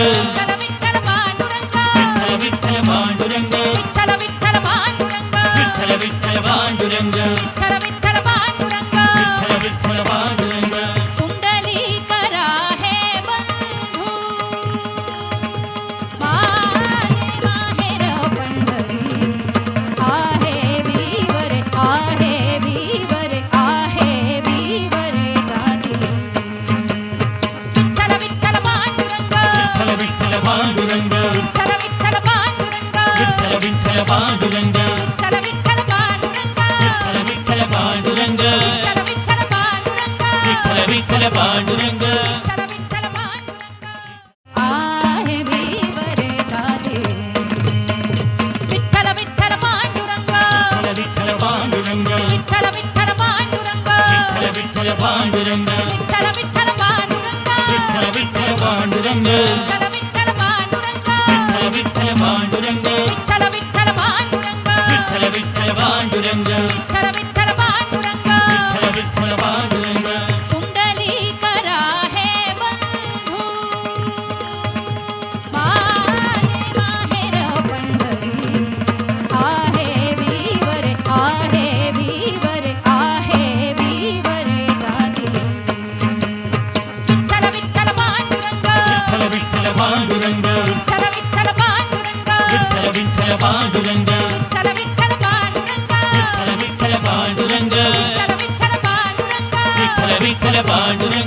विठ्ठल पांडुरंग विठ्ठल विठ्ठल पांडुरंग विठ्ठल विठ्ठल पांडुरंग विठ्ठल विठ्ठल पांडुरंग विठ्ठल विठ्ठल पांडुरंग कुंडलीकरा हे बंधू माहेर पंढरी आहे वीवर आहे वीवर आहे वीवर दादी विठ्ठल विठ्ठल पांडुरंग विठ्ठल विठ्ठल पांडुरंग विठ्ठल विठ्ठल पांडुरंग विठ्ठल विठ्ठल पांडुरंग विठ्ठल विठ्ठल पांडुरंग विठ्ठल विठ्ठल पांडुरंग विठ्ठल विठ्ठल पांडुरंग आहे वीवर दादी विठ्ठल विठ्ठल पांडुरंग विठ्ठल पांडुरंग विठ्ठल विठ्ठल पांडुरंग विठ्ठल विठ्ठल पांडुरंग विठ्ठल विठ्ठल पांडुरंग विठ्ठल विठ्ठल पांडुरंग विठ्ठल विठ्ठल पांडुरंग विठ्ठल विठ्ठल पांडुरंग विठ्ठल विठ्ठल पांडुरंग विठ्ठल विठ्ठल पांडुरंग विठ्ठल विठ्ठल पांडुरंग विठ्ठल विठ्ठल पांडुरंग कुंडलीकरा हे बंधू माहेर पंढरी आहे वीवर आहे वीवर आहे वीवर दादी विठ्ठल विठ्ठल पांडुरंग विठ्ठल विठ्ठल पांडुरंग विठ्ठल विठ्ठल पांडुरंग विठ्ठल विठ्ठल पांडुरंग विठ्ठल विठ्ठल पांडुरंग विठ्ठल विठ्ठल पांडुरंग विठ्ठल विठ्ठल पांडुरंग विठ्ठल विठ्ठल पांडुरंग